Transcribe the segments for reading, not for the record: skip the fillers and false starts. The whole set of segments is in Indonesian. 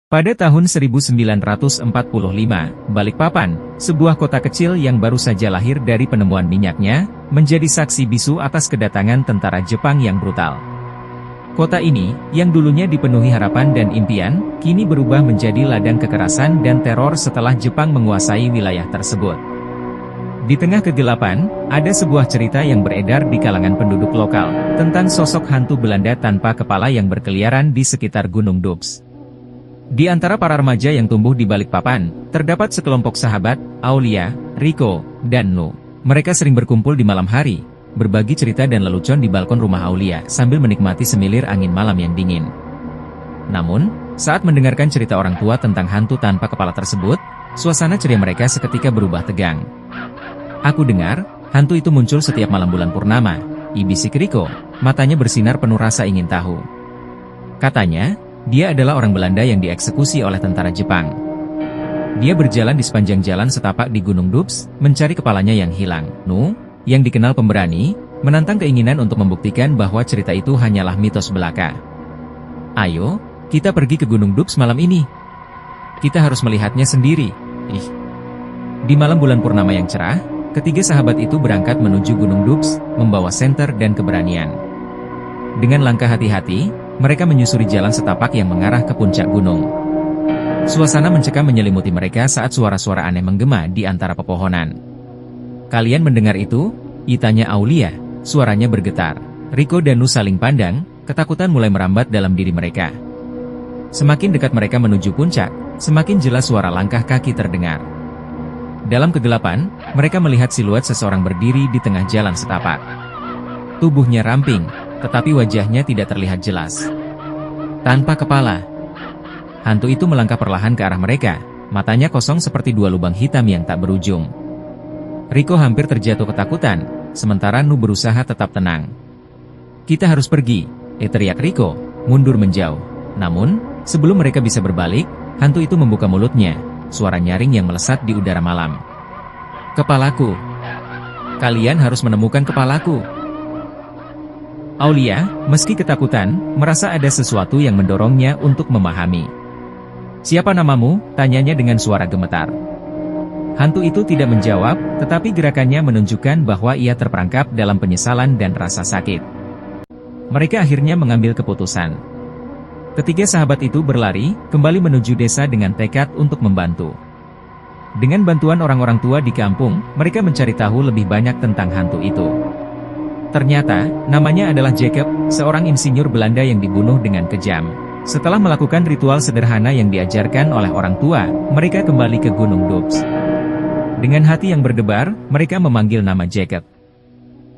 Pada tahun 1945, Balikpapan, sebuah kota kecil yang baru saja lahir dari penemuan minyaknya, menjadi saksi bisu atas kedatangan tentara Jepang yang brutal. Kota ini, yang dulunya dipenuhi harapan dan impian, kini berubah menjadi ladang kekerasan dan teror setelah Jepang menguasai wilayah tersebut. Di tengah kegelapan, ada sebuah cerita yang beredar di kalangan penduduk lokal, tentang sosok hantu Belanda tanpa kepala yang berkeliaran di sekitar Gunung Doubs. Di antara para remaja yang tumbuh di Balikpapan, terdapat sekelompok sahabat, Aulia, Rico, dan Nu. Mereka sering berkumpul di malam hari, berbagi cerita dan lelucon di balkon rumah Aulia sambil menikmati semilir angin malam yang dingin. Namun, saat mendengarkan cerita orang tua tentang hantu tanpa kepala tersebut, suasana ceria mereka seketika berubah tegang. "Aku dengar, hantu itu muncul setiap malam bulan purnama," bisik Rico, matanya bersinar penuh rasa ingin tahu. Katanya, dia adalah orang Belanda yang dieksekusi oleh tentara Jepang. Dia berjalan di sepanjang jalan setapak di Gunung Doubs, mencari kepalanya yang hilang. Nu, yang dikenal pemberani, menantang keinginan untuk membuktikan bahwa cerita itu hanyalah mitos belaka. "Ayo, kita pergi ke Gunung Doubs malam ini. Kita harus melihatnya sendiri." Di malam bulan purnama yang cerah, ketiga sahabat itu berangkat menuju Gunung Doubs, membawa senter dan keberanian. Dengan langkah hati-hati, mereka menyusuri jalan setapak yang mengarah ke puncak gunung. Suasana mencekam menyelimuti mereka saat suara-suara aneh menggema di antara pepohonan. "Kalian mendengar itu?" tanya Aulia, suaranya bergetar. Rico dan Nu saling pandang, ketakutan mulai merambat dalam diri mereka. Semakin dekat mereka menuju puncak, semakin jelas suara langkah kaki terdengar. Dalam kegelapan, mereka melihat siluet seseorang berdiri di tengah jalan setapak. Tubuhnya ramping, tetapi wajahnya tidak terlihat jelas. Tanpa kepala. Hantu itu melangkah perlahan ke arah mereka, matanya kosong seperti dua lubang hitam yang tak berujung. Rico hampir terjatuh ketakutan, sementara Nu berusaha tetap tenang. "Kita harus pergi," teriak Rico, mundur menjauh. Namun, sebelum mereka bisa berbalik, hantu itu membuka mulutnya, suara nyaring yang melesat di udara malam. "Kepalaku! Kalian harus menemukan kepalaku!" Aulia, meski ketakutan, merasa ada sesuatu yang mendorongnya untuk memahami. "Siapa namamu?" tanyanya dengan suara gemetar. Hantu itu tidak menjawab, tetapi gerakannya menunjukkan bahwa ia terperangkap dalam penyesalan dan rasa sakit. Mereka akhirnya mengambil keputusan. Ketiga sahabat itu berlari, kembali menuju desa dengan tekad untuk membantu. Dengan bantuan orang-orang tua di kampung, mereka mencari tahu lebih banyak tentang hantu itu. Ternyata, namanya adalah Jacob, seorang insinyur Belanda yang dibunuh dengan kejam. Setelah melakukan ritual sederhana yang diajarkan oleh orang tua, mereka kembali ke Gunung Doubs. Dengan hati yang berdebar, mereka memanggil nama Jacob.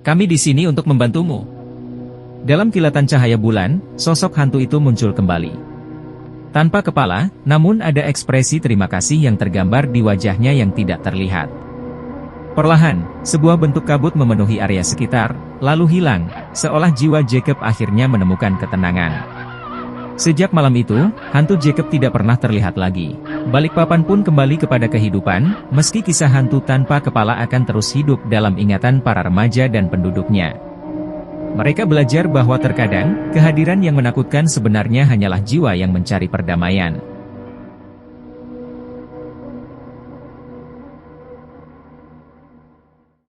"Kami di sini untuk membantumu." Dalam kilatan cahaya bulan, sosok hantu itu muncul kembali. Tanpa kepala, namun ada ekspresi terima kasih yang tergambar di wajahnya yang tidak terlihat. Perlahan, sebuah bentuk kabut memenuhi area sekitar, lalu hilang, seolah jiwa Jacob akhirnya menemukan ketenangan. Sejak malam itu, hantu Jacob tidak pernah terlihat lagi. Balikpapan pun kembali kepada kehidupan, meski kisah hantu tanpa kepala akan terus hidup dalam ingatan para remaja dan penduduknya. Mereka belajar bahwa terkadang, kehadiran yang menakutkan sebenarnya hanyalah jiwa yang mencari perdamaian.